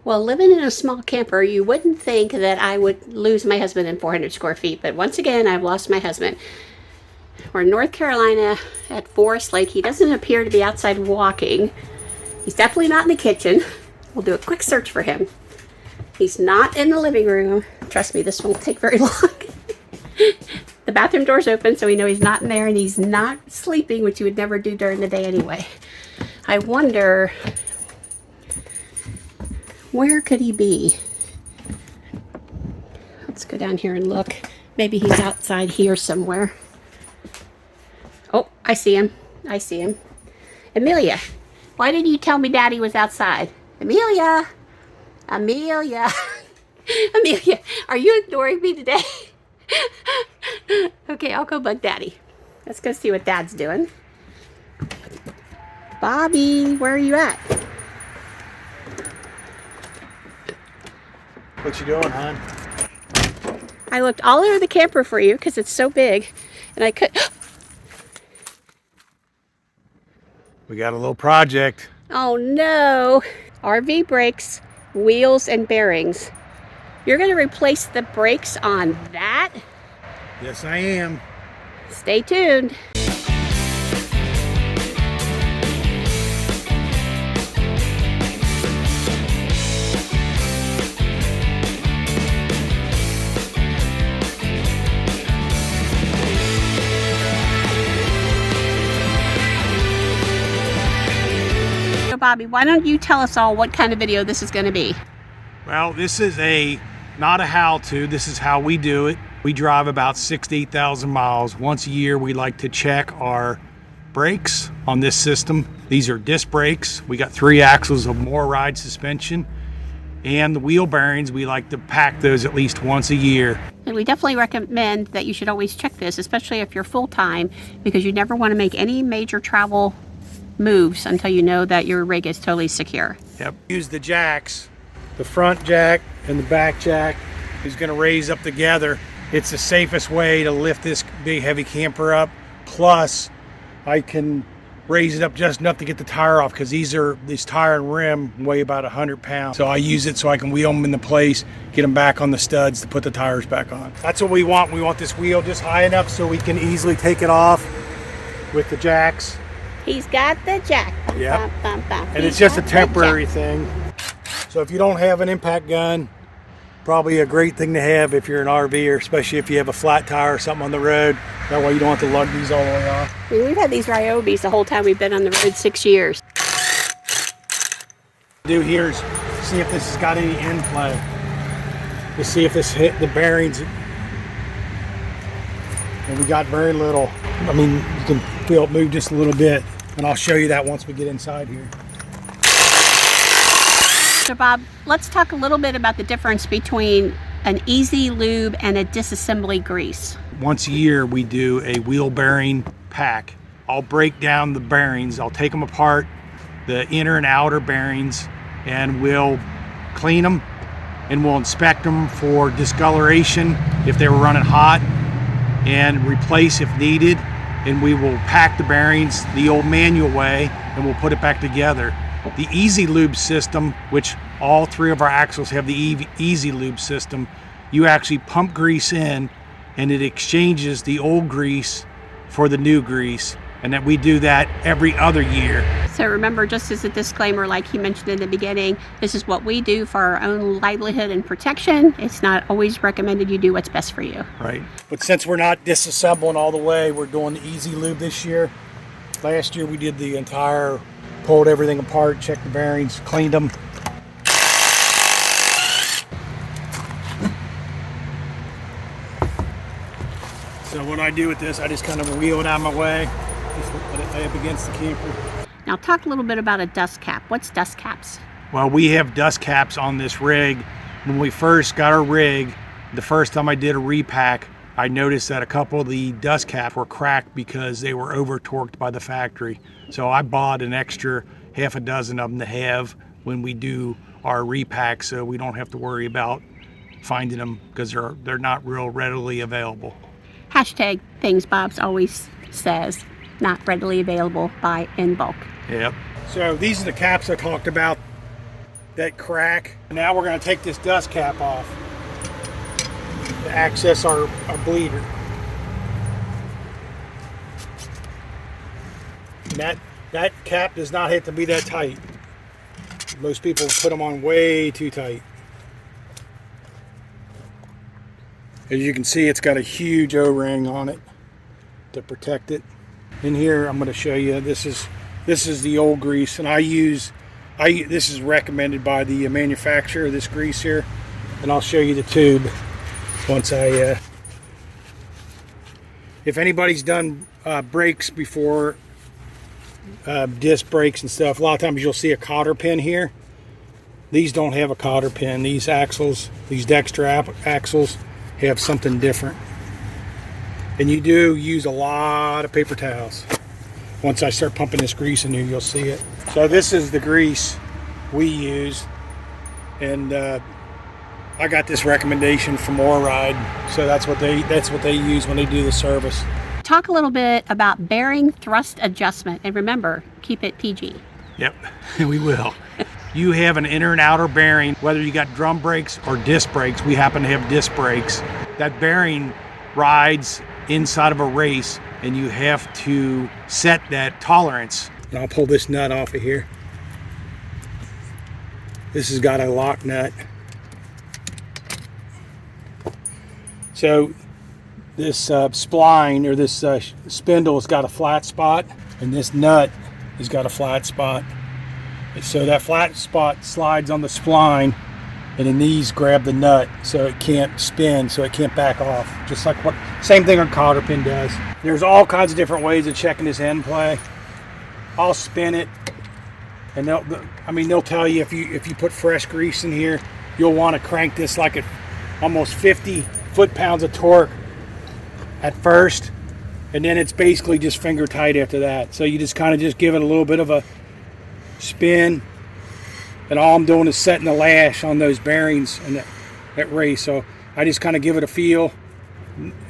Well, living in a small camper, you wouldn't think that I would lose my husband in 400 square feet, but once again, I've lost my husband. We're in North Carolina at Forest Lake. He doesn't appear to be outside walking. He's definitely not in the kitchen. We'll do a quick search for him. He's not in the living room. Trust me, this won't take very long. The bathroom door's open, so we know he's not in there, and he's not sleeping, which you would never do during the day anyway. I wonder, where could he be? Let's go down here and look. Maybe he's outside here somewhere. Oh, I see him. I see him. Amelia, why didn't you tell me Daddy was outside? Amelia! Amelia! Amelia, are you ignoring me today? Okay, I'll go bug Daddy. Let's go see what Dad's doing. Bobby, where are you at? What you doing, hon? I looked all over the camper for you because it's so big, and I could. We got a little project. Oh no! RV brakes, wheels, and bearings. You're going to replace the brakes on that? Yes, I am. Stay tuned. So Bobby, why don't you tell us all what kind of video this is going to be? Well, this is not a how-to. This is how we do it. We drive about 68,000 miles. Once a year, we like to check our brakes on this system. These are disc brakes. We got 3 axles of more ride suspension. And the wheel bearings, we like to pack those at least once a year. And we definitely recommend that you should always check this, especially if you're full-time, because you never want to make any major travel moves until you know that your rig is totally secure. Yep. Use the jacks. The front jack and the back jack is going to raise up together. It's the safest way to lift this big heavy camper up. Plus, I can raise it up just enough to get the tire off, because these tire and rim weigh about 100 pounds. So I use it so I can wheel them into place, get them back on the studs to put the tires back on. That's what we want. We want this wheel just high enough so we can easily take it off with the jacks. He's got the jack. Yep. And it's just a temporary thing. So if you don't have an impact gun, probably a great thing to have if you're an RVer, especially if you have a flat tire or something on the road. That way you don't have to lug these all the way off. I mean, we've had these Ryobis the whole time we've been on the road, 6 years. Do here is see if this has got any end play. To see if this hit the bearings. And we got very little. I mean, you can feel it move just a little bit. And I'll show you that once we get inside here. So Bob, let's talk a little bit about the difference between an easy lube and a disassembly grease. Once a year we do a wheel bearing pack. I'll break down the bearings. I'll take them apart, the inner and outer bearings, and we'll clean them and we'll inspect them for discoloration if they were running hot, and replace if needed. And we will pack the bearings the old manual way, and we'll put it back together. The Easy Lube system, which all 3 of our axles have the Easy Lube system, you actually pump grease in and it exchanges the old grease for the new grease, and that we do that every other year. So remember, just as a disclaimer, like he mentioned in the beginning, this is what we do for our own livelihood and protection. It's not always recommended you do what's best for you. Right. But since we're not disassembling all the way, we're doing the Easy Lube this year. Last year we did the entire, pulled everything apart, checked the bearings, cleaned them. So what I do with this, I just kind of wheel it out of my way, just let it lay up against the camper. Now talk a little bit about a dust cap. What's dust caps? Well, we have dust caps on this rig. When we first got our rig, the first time I did a repack, I noticed that a couple of the dust caps were cracked because they were over torqued by the factory. So I bought an extra half a dozen of them to have when we do our repack, so we don't have to worry about finding them, because they're not real readily available. Hashtag things Bob's always says, not readily available, buy in bulk. Yep. So these are the caps I talked about. that crack. Now we're going to take this dust cap off to access our bleeder. And that cap does not have to be that tight. Most people put them on way too tight. As you can see, it's got a huge O-ring on it to protect it. In here, I'm going to show you, this is the old grease, and this is recommended by the manufacturer of this grease here, and I'll show you the tube once if anybody's done brakes before, disc brakes and stuff, a lot of times you'll see a cotter pin here. These don't have a cotter pin. These axles, these Dexter axles, have something different. And you do use a lot of paper towels. Once I start pumping this grease in here, you'll see it. So this is the grease we use, and I got this recommendation from Oride, so that's what they use when they do the service. Talk a little bit about bearing thrust adjustment, and remember, keep it PG. Yep, we will. You have an inner and outer bearing, whether you got drum brakes or disc brakes. We happen to have disc brakes. That bearing rides inside of a race, and you have to set that tolerance. And I'll pull this nut off of here. This has got a lock nut. So this spline, or this spindle, has got a flat spot, and this nut has got a flat spot. And so that flat spot slides on the spline, and then these grab the nut so it can't spin, so it can't back off. Just like same thing a cotter pin does. There's all kinds of different ways of checking this end play. I'll spin it, and they'll tell you if you put fresh grease in here, you'll want to crank this like at almost 50 foot-pounds of torque at first, and then it's basically just finger tight after that. So you just kind of just give it a little bit of a spin, and all I'm doing is setting the lash on those bearings and that race. So I just kind of give it a feel.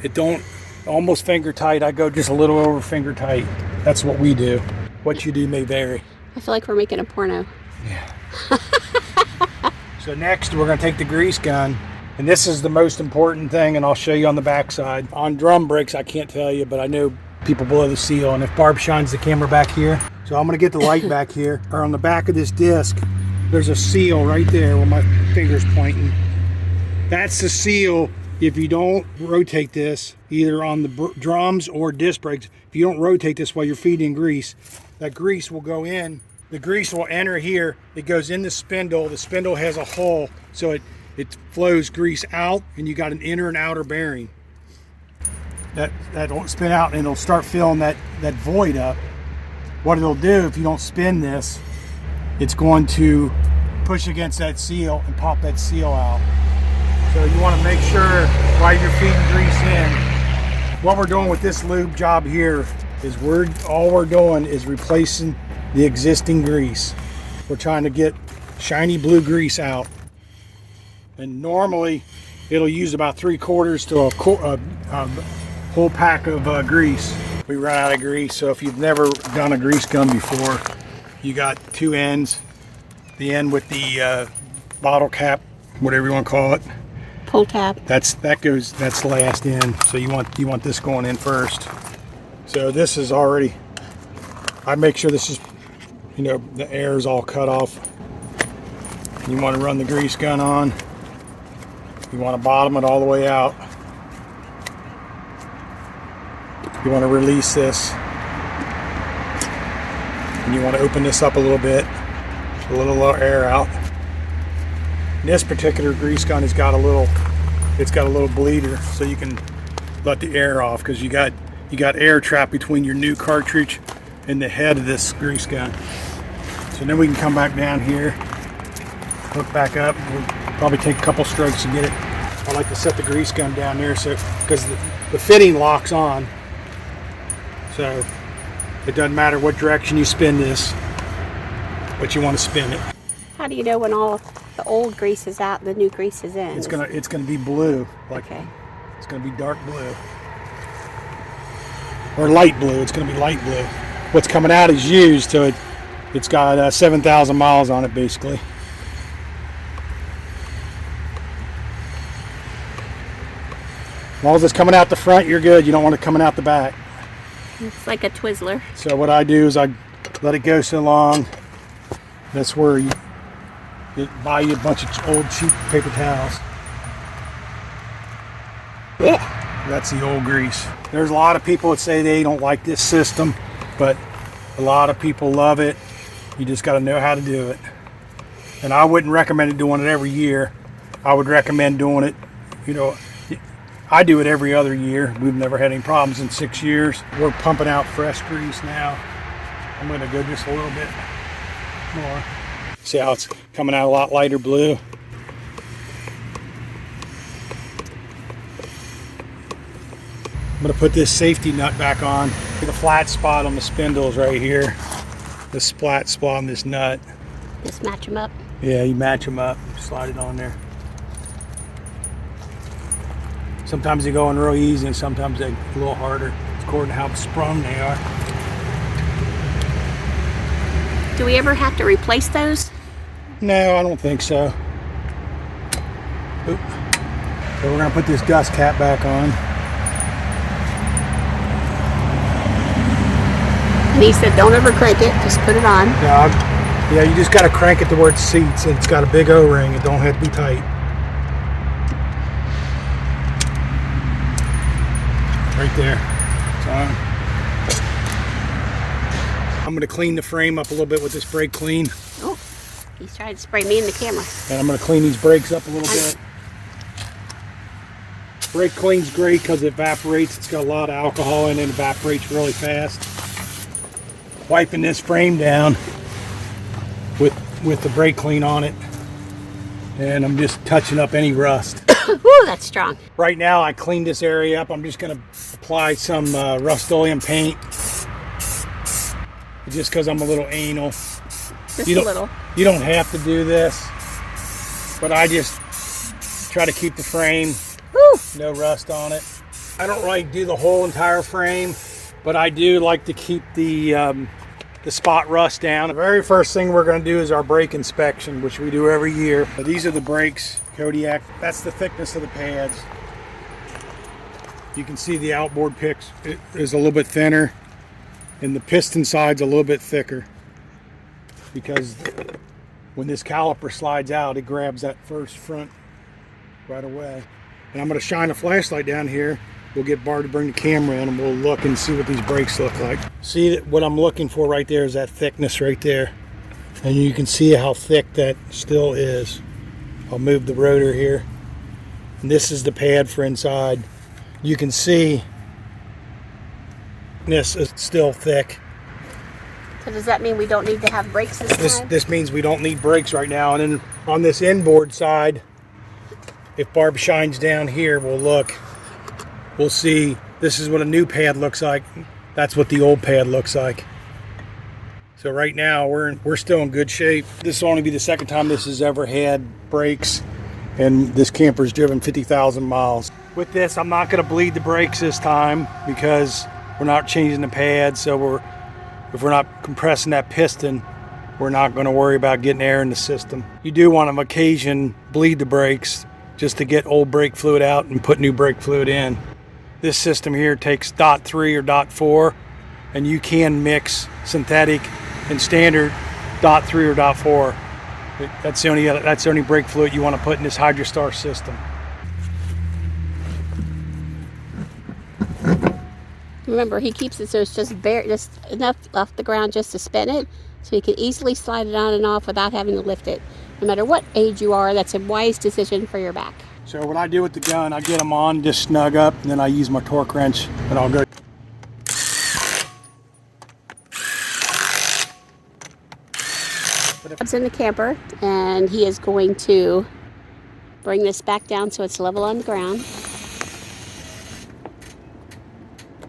It don't almost finger tight. I go just a little over finger tight. That's what we do. What you do may vary. I feel like we're making a porno. Yeah. So next we're going to take the grease gun, and this is the most important thing, and I'll show you on the back side. On drum brakes, I can't tell you, but I know people blow the seal, and if Barb shines the camera back here, so I'm going to get the light back here, or on the back of this disc, there's a seal right there where my finger's pointing. That's the seal. If you don't rotate this, either on the drums or disc brakes, if you don't rotate this while you're feeding grease, that grease will go in. The grease will enter here. It goes in the spindle. The spindle has a hole, so it flows grease out, and you got an inner and outer bearing. That won't spin out, and it'll start filling that void up. What it'll do if you don't spin this, it's going to push against that seal and pop that seal out. So you want to make sure while you're feeding grease in, what we're doing with this lube job here is all we're doing is replacing the existing grease. We're trying to get shiny blue grease out. And normally it'll use about 3/4 to a whole pack of grease. We run out of grease, so if you've never done a grease gun before, you got two ends. The end with the bottle cap, whatever you want to call it. Pull tab. That's the last end. So you want this going in first. So this is already, I make sure this is, the air is all cut off. You want to run the grease gun on. You want to bottom it all the way out. You want to release this. And you want to open this up a little bit. A little air out. This particular grease gun has got a little bleeder, so you can let the air off, because you got air trapped between your new cartridge and the head of this grease gun. So then we can come back down here, hook back up. We'll probably take a couple strokes to get it. I like to set the grease gun down there because the fitting locks on, so it doesn't matter what direction you spin this, but you want to spin it. How do you know when all the old grease is out and the new grease is in? It's gonna be blue. Okay. It's gonna be dark blue. Or light blue. It's gonna be light blue. What's coming out is used, so it's got 7,000 miles on it basically. As long as it's coming out the front, you're good. You don't want it coming out the back. It's like a Twizzler. So what I do is I let it go so long. That's where you buy you a bunch of old cheap paper towels. That's the old grease. There's a lot of people that say they don't like this system, but a lot of people love it. You just got to know how to do it. And I wouldn't recommend doing it every year. I would recommend doing it, you know, I do it every other year. We've never had any problems in 6 years. We're pumping out fresh grease now. I'm going to go just a little bit more. See how it's coming out a lot lighter blue? I'm going to put this safety nut back on. The flat spot on the spindles right here. The flat spot on this nut. Just match them up. Yeah, you match them up. Slide it on there. Sometimes they go in real easy and sometimes they're a little harder. It's according to how sprung they are. Do we ever have to replace those? No, I don't think so. Oop. So we're going to put this dust cap back on. And he said don't ever crank it, just put it on. Yeah, you just got to crank it to where it seats. It's got a big O-ring. It don't have to be tight. Right there. It's on. I'm going to clean the frame up a little bit with this brake clean. Oh, he's trying to spray me in the camera. And I'm going to clean these brakes up a little bit. Brake clean's great because it evaporates. It's got a lot of alcohol in it. It evaporates really fast. Wiping this frame down with the brake clean on it. And I'm just touching up any rust. Ooh, that's strong. Right now I cleaned this area up. I'm just going to apply some Rust-Oleum paint. Just because I'm a little anal. Just a little. You don't have to do this. But I just try to keep the frame. Woo. No rust on it. I don't really do the whole entire frame, but I do like to keep the spot rust down. The very first thing we're going to do is our brake inspection, which we do every year. But these are the brakes, Kodiak. That's the thickness of the pads. You can see the outboard picks is a little bit thinner, and the piston side's a little bit thicker because when this caliper slides out, it grabs that first front right away. And I'm going to shine a flashlight down here. We'll get Bart to bring the camera in and we'll look and see what these brakes look like. See, what I'm looking for right there is that thickness right there. And you can see how thick that still is. I'll move the rotor here. And this is the pad for inside. You can see this is still thick. So does that mean we don't need to have brakes this time? This means we don't need brakes right now. And then on this inboard side, if Barb shines down here, we'll see this is what a new pad looks like. That's what the old pad looks like. So right now we're still in good shape. This will only be the second time this has ever had brakes, and this camper's driven 50,000 miles. With this, I'm not going to bleed the brakes this time because we're not changing the pad. So if we're not compressing that piston, we're not going to worry about getting air in the system. You do want on occasion bleed the brakes just to get old brake fluid out and put new brake fluid in. This system here takes .3 or .4, and you can mix synthetic and standard .3 or .4. That's the only brake fluid you want to put in this Hydrostar system. Remember, he keeps it so it's just enough off the ground just to spin it, so you can easily slide it on and off without having to lift it. No matter what age you are, that's a wise decision for your back. So what I do with the gun, I get them on, just snug up, and then I use my torque wrench, and I'll go. Bob's in the camper, and he is going to bring this back down so it's level on the ground.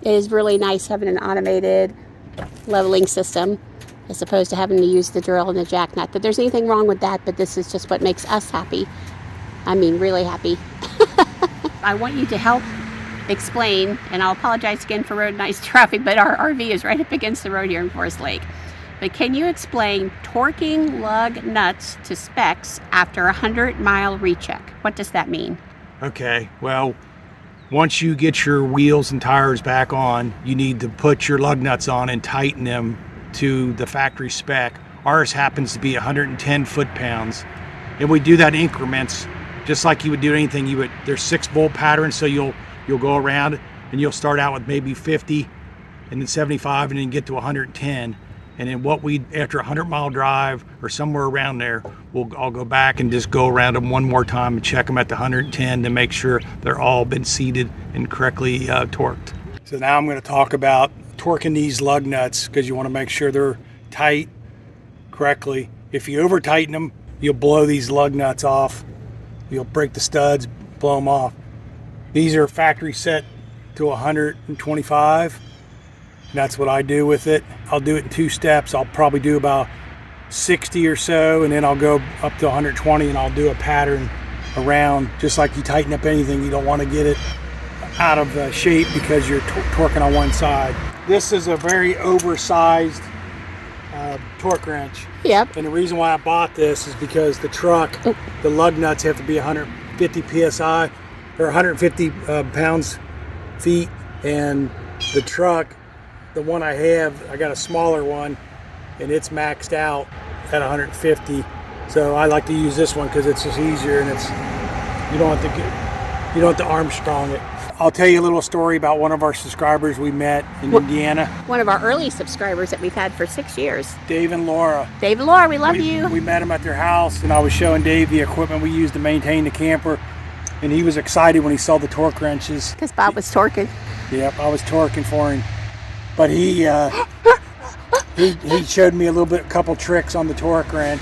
It is really nice having an automated leveling system as opposed to having to use the drill and the jack nut. But there's anything wrong with that, but this is just what makes us happy. I mean, really happy. I want you to help explain, and I'll apologize again for road and ice traffic, but our RV is right up against the road here in Forest Lake. But can you explain torquing lug nuts to specs after a 100-mile recheck? What does that mean? Okay, well, Once you get your wheels and tires back on, you need to put your lug nuts on and tighten them to the factory spec. Ours happens to be 110 foot-pounds, and we do that in increments, just like you would do anything. There's 6 bolt patterns, so you'll go around and you'll start out with maybe 50, and then 75, and then get to 110. And then after a 100-mile drive or somewhere around there, I'll go back and just go around them one more time and check them at the 110 to make sure they're all been seated and correctly torqued. So now I'm going to talk about torquing these lug nuts, because you want to make sure they're tight correctly. If you over tighten them, you'll blow these lug nuts off. You'll break the studs, blow them off. These are factory set to 125. And that's what I do with it. I'll do it in 2 steps. I'll probably do about 60 or so, and then I'll go up to 120, and I'll do a pattern around. Just like you tighten up anything, you don't want to get it out of shape because you're torquing on one side. This is a very oversized torque wrench. Yep. And the reason why I bought this is because the truck, the lug nuts have to be 150 psi or 150 pounds-feet, and the truck, the one I have, I got a smaller one, and it's maxed out at 150. So I like to use this one because it's just easier, and you don't have to Armstrong it. I'll tell you a little story about one of our subscribers we met in Indiana. One of our early subscribers that we've had for 6 years. Dave and Laura. Dave and Laura, we love you. We met them at their house, and I was showing Dave the equipment we use to maintain the camper, and he was excited when he saw the torque wrenches. Because Bob was torquing. Yep, I was torquing for him. But he showed me a couple tricks on the torque wrench.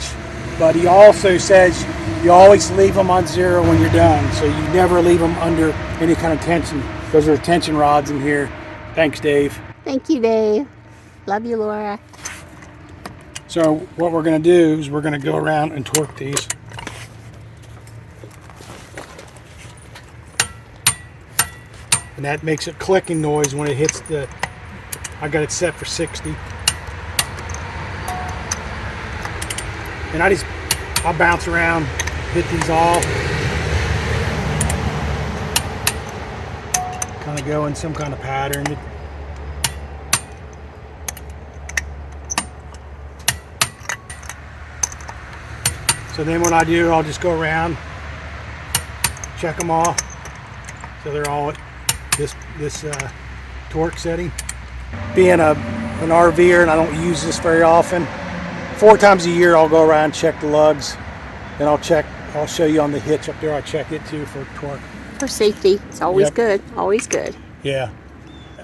But he also says you always leave them on 0 when you're done. So you never leave them under any kind of tension. Those are tension rods in here. Thanks, Dave. Thank you, Dave. Love you, Laura. So what we're going to do is we're going to go around and torque these. And that makes a clicking noise when it hits I got it set for 60. And I'll bounce around, hit these all. Kind of go in some kind of pattern. So then what I do, I'll just go around, check them all. So they're all at this torque setting. Being an RVer, and I don't use this very often, 4 times a year I'll go around and check the lugs, and I'll show you on the hitch up there, I check it too for torque. For safety, it's always good, always good. Yeah.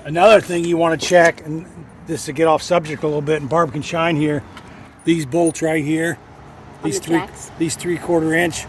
Another thing you want to check, and this to get off subject a little bit, and Barb can shine here, these bolts right here, these 3/4 inch.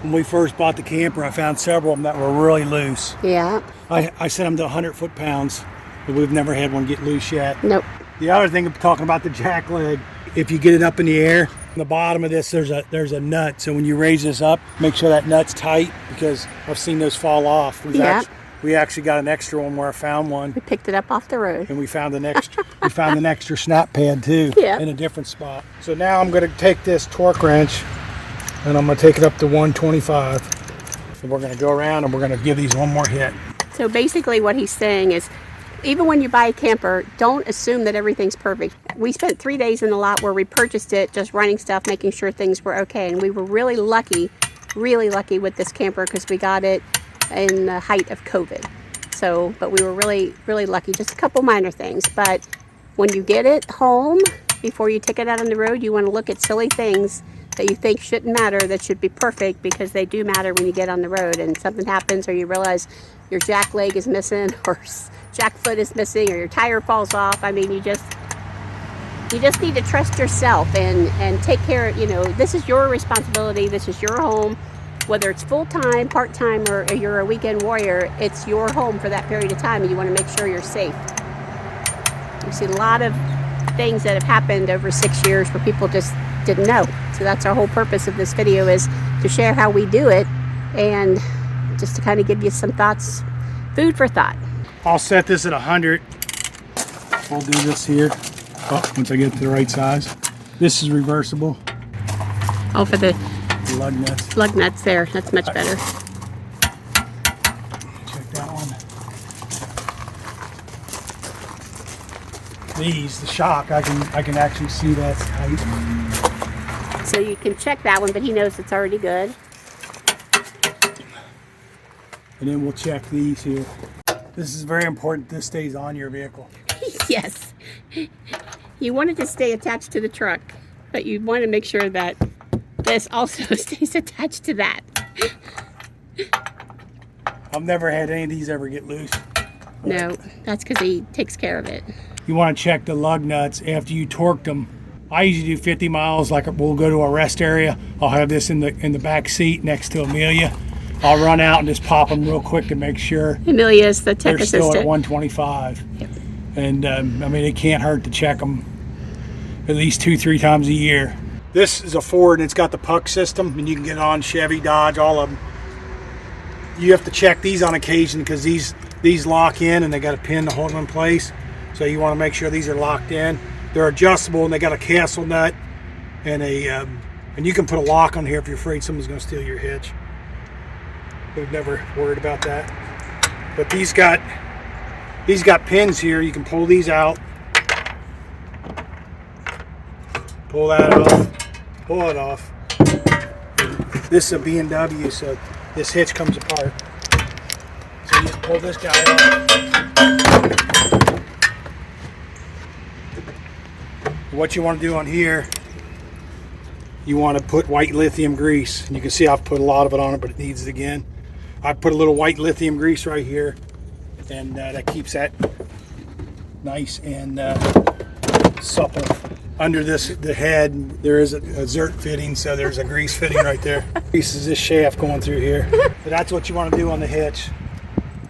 When we first bought the camper, I found several of them that were really loose. Yeah. I sent them to 100 foot-pounds, but we've never had one get loose yet. Nope. The other thing, I'm talking about the jack leg. If you get it up in the air, on the bottom of this, there's a nut. So when you raise this up, make sure that nut's tight, because I've seen those fall off. We actually got an extra one where I found one. We picked it up off the road. And we found an extra snap pad too, in a different spot. So now I'm going to take this torque wrench, and I'm going to take it up to 125. And we're going to go around, and we're going to give these one more hit. So basically what he's saying is, even when you buy a camper, don't assume that everything's perfect. We spent 3 days in the lot where we purchased it, just running stuff, making sure things were okay. And we were really lucky with this camper, because we got it in the height of COVID. So, but we were really, really lucky. Just a couple minor things. But when you get it home, before you take it out on the road, you want to look at silly things that you think shouldn't matter, that should be perfect, because they do matter when you get on the road and something happens, or you realize your jack leg is missing, or jack foot is missing, or your tire falls off. I mean, you just need to trust yourself and take care of, this is your responsibility. This is your home. Whether it's full-time, part-time, or you're a weekend warrior, it's your home for that period of time, and you want to make sure you're safe. We've seen a lot of things that have happened over 6 years where people just didn't know. So that's our whole purpose of this video, is to share how we do it, and just to kind of give you some thoughts, food for thought. I'll set this at 100. We'll do this here. Once I get to the right size. This is reversible. Oh, for the lug nuts. Lug nuts there. That's much better. Check that these, the shock, I can actually see that's tight. So you can check that one, but he knows it's already good. And then we'll check these here. This is very important. This stays on your vehicle. Yes. You want it to stay attached to the truck, but you want to make sure that this also stays attached to that. I've never had any of these ever get loose. No, that's because he takes care of it. You want to check the lug nuts after you torqued them. I usually do 50 miles, like we'll go to a rest area. I'll have this in the back seat next to Amelia. I'll run out and just pop them real quick to make sure Amelia is the tech they're still assistant. at 125. Yep. And I mean, it can't hurt to check them at least 2-3 times a year. This is a Ford and it's got the puck system, and you can get on Chevy, Dodge, all of them. You have to check these on occasion because these lock in and they got a pin to hold them in place. So you want to make sure these are locked in. They're adjustable and they got a castle nut and and you can put a lock on here if you're afraid someone's going to steal your hitch. We've never worried about that. But these got pins here. You can pull these out. Pull that off. Pull it off. This is a B&W, so this hitch comes apart. So you just pull this guy off. What you want to do on here, you want to put white lithium grease. And you can see I've put a lot of it on it, but it needs it again. I put a little white lithium grease right here, and that keeps that nice and supple. Under the head, there is a zert fitting, so there's a grease fitting right there. Grease is this shaft going through here. So that's what you want to do on the hitch.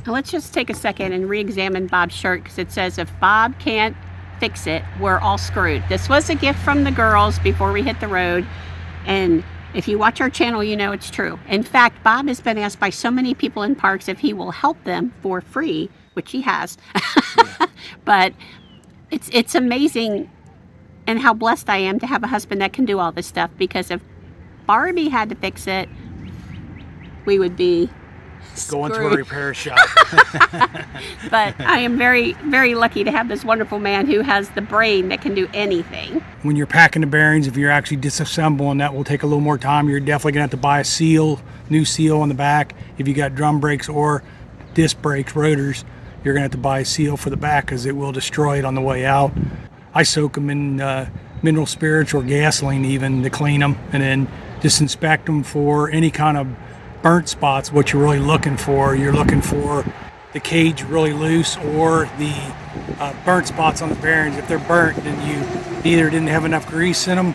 Now let's just take a second and re-examine Bob's shirt, because it says if Bob can't fix it, we're all screwed. This was a gift from the girls before we hit the road, and if you watch our channel, you know it's true. In fact, Bob has been asked by so many people in parks if he will help them for free, which he has. Yeah. But it's amazing, and how blessed I am to have a husband that can do all this stuff, because if Barbie had to fix it, we would be going screwed. to a repair shop. But I am very, very lucky to have this wonderful man who has the brain that can do anything. When you're packing the bearings, if you're actually disassembling, that will take a little more time. You're definitely gonna have to buy a seal, new seal on the back. If you got drum brakes or disc brakes, rotors, you're gonna have to buy a seal for the back because it will destroy it on the way out. I soak them in mineral spirits or gasoline even to clean them, and then just inspect them for any kind of burnt spots. What you're really looking for, you're looking for the cage really loose or the burnt spots on the bearings. If they're burnt, then you either didn't have enough grease in them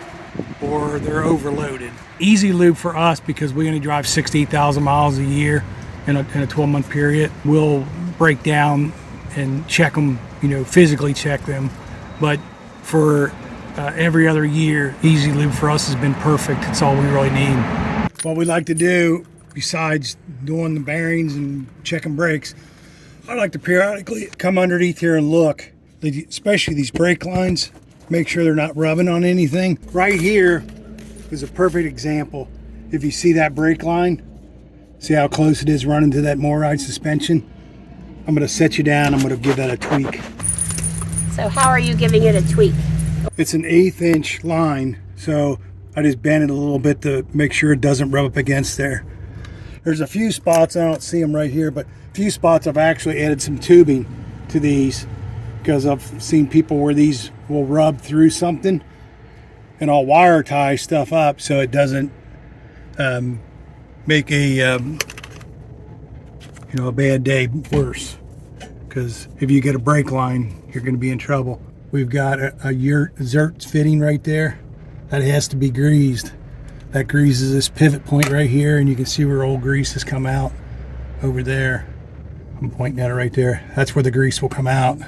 or they're overloaded. Easy lube for us, because we only drive 68,000 miles a year in a 12-month period. We'll break down and check them, physically check them. But for every other year, Easy Lube for us has been perfect. It's all we really need. What we like to do, besides doing the bearings and checking brakes, I like to periodically come underneath here and look, especially these brake lines, make sure they're not rubbing on anything. Right here is a perfect example. If you see that brake line, see how close it is running to that MORryde suspension? I'm going to set you down. I'm going to give that a tweak. So how are you giving it a tweak? It's an 1/8 inch line, so I just bend it a little bit to make sure it doesn't rub up against there. There's a few spots, I don't see them right here, but a few spots I've actually added some tubing to these, because I've seen people where these will rub through something, and I'll wire tie stuff up so it doesn't make a bad day worse. Because if you get a brake line, you're going to be in trouble. We've got a zert fitting right there. That has to be greased. That greases this pivot point right here, and you can see where old grease has come out over there. I'm pointing at it right there. That's where the grease will come out,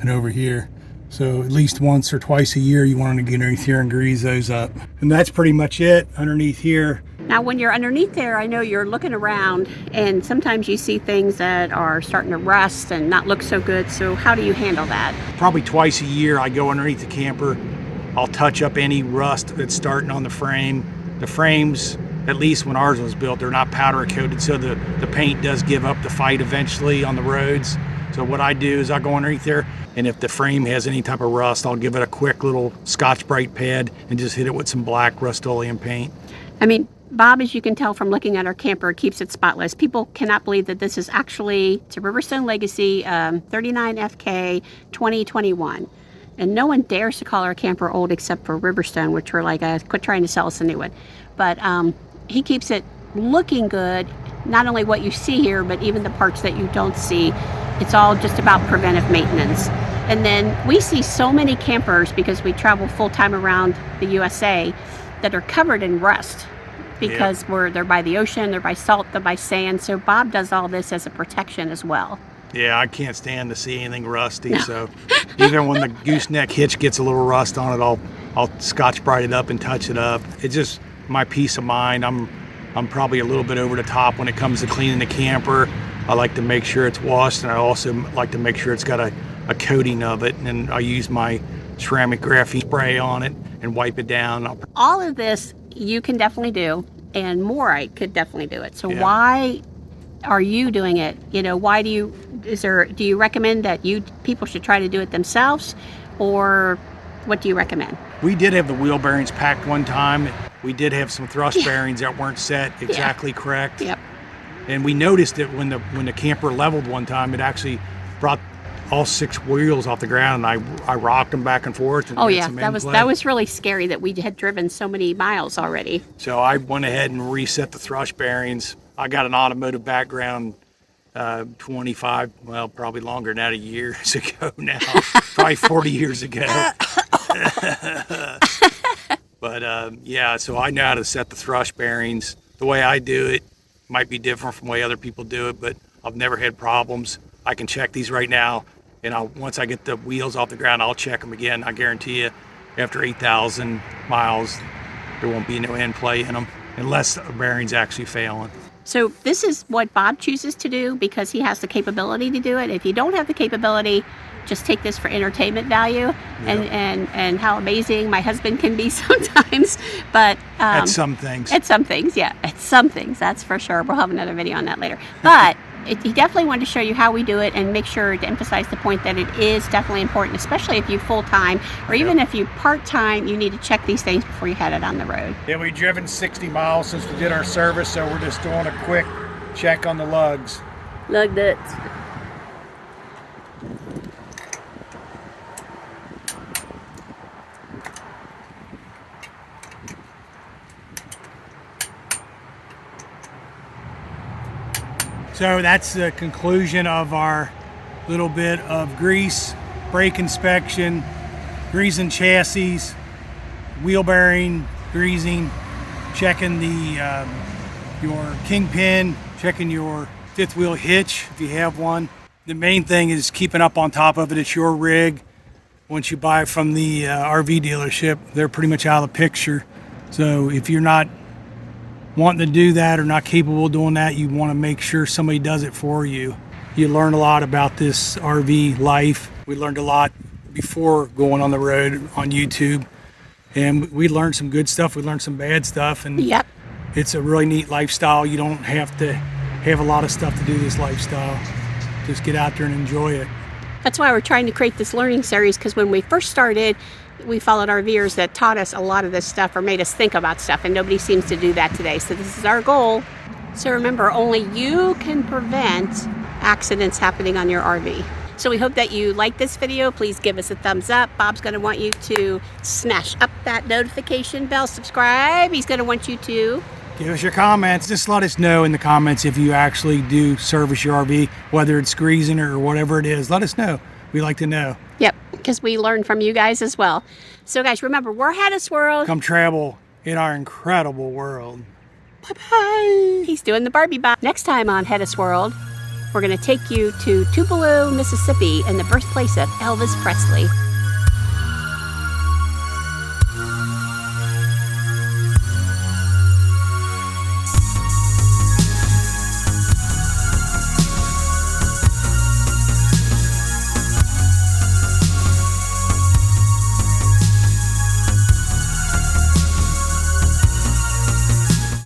and over here. So at least once or twice a year, you want to get underneath here and grease those up. And that's pretty much it underneath here. Now when you're underneath there, I know you're looking around, and sometimes you see things that are starting to rust and not look so good. So how do you handle that? Probably twice a year I go underneath the camper. I'll touch up any rust that's starting on the frame. The frames, at least when ours was built, they're not powder coated, so the paint does give up the fight eventually on the roads. So So what I do is I go underneath there, and if the frame has any type of rust, I'll give it a quick little Scotch-Brite pad and just hit it with some black Rust-Oleum paint. I mean, Bob, as you can tell from looking at our camper, keeps it spotless. People cannot believe that this is actually, it's a Riverstone Legacy 39 FK 2021. And no one dares to call our camper old except for Riverstone, which were like, quit trying to sell us a new one. But he keeps it looking good. Not only what you see here, but even the parts that you don't see. It's all just about preventive maintenance. And then we see so many campers, because we travel full-time around the USA, that are covered in rust because they're by the ocean, they're by salt, they're by sand. So Bob does all this as a protection as well. Yeah, I can't stand to see anything rusty. No. So even when the gooseneck hitch gets a little rust on it, I'll Scotch-Brite it up and touch it up. It's just my peace of mind. I'm probably a little bit over the top when it comes to cleaning the camper. I like to make sure it's washed, and I also like to make sure it's got a coating of it. And I use my ceramic graphene spray on it and wipe it down. All of this you can definitely do, and more I could definitely do it. So why are you doing it? You know, why do you recommend that people should try to do it themselves, or what do you recommend? We did have the wheel bearings packed one time. We did have some thrust bearings that weren't set exactly correct. Yep. And we noticed that when the camper leveled one time, it actually brought all 6 wheels off the ground, and I rocked them back and forth. And that was really scary that we had driven so many miles already. So I went ahead and reset the thrust bearings. I got an automotive background 25, well, probably longer than that, years ago now, probably 40 years ago. But so I know how to set the thrust bearings. The way I do it might be different from the way other people do it, but I've never had problems. I can check these right now, and once I get the wheels off the ground, I'll check them again. I guarantee you, after 8,000 miles, there won't be no end play in them, unless the bearing's actually failing. So this is what Bob chooses to do because he has the capability to do it. If you don't have the capability, just take this for entertainment value and how amazing my husband can be sometimes. But at some things. At some things, that's for sure. We'll have another video on that later. But he definitely wanted to show you how we do it and make sure to emphasize the point that it is definitely important, especially if you full-time or even if you part-time, you need to check these things before you head it on the road. Yeah, we've driven 60 miles since we did our service, so we're just doing a quick check on the lugs. Lug nuts. So that's the conclusion of our little bit of grease, brake inspection, greasing chassis, wheel bearing greasing, checking your kingpin, checking your fifth wheel hitch if you have one. The main thing is keeping up on top of it. It's your rig. Once you buy it from the RV dealership, they're pretty much out of the picture. So if you're not wanting to do that or not capable of doing that, you want to make sure somebody does it for you. You learn a lot about this RV life. We learned a lot before going on the road on YouTube, and we learned some good stuff. We learned some bad stuff, and it's a really neat lifestyle. You don't have to have a lot of stuff to do this lifestyle. Just get out there and enjoy it. That's why we're trying to create this learning series, because when we first started, we followed RVers that taught us a lot of this stuff or made us think about stuff, and nobody seems to do that today. So this is our goal. So remember, only you can prevent accidents happening on your RV. So we hope that you like this video. Please give us a thumbs up. Bob's going to want you to smash up that notification bell, subscribe. He's going to want you to give us your comments. Just let us know in the comments if you actually do service your RV, whether it's greasing or whatever it is. Let us know. We like to know. Yep, because we learn from you guys as well. So guys, remember, we're HetteshWorld. Come travel in our incredible world. Bye-bye. He's doing the Barbie Bob. Next time on HetteshWorld, we're going to take you to Tupelo, Mississippi, and the birthplace of Elvis Presley.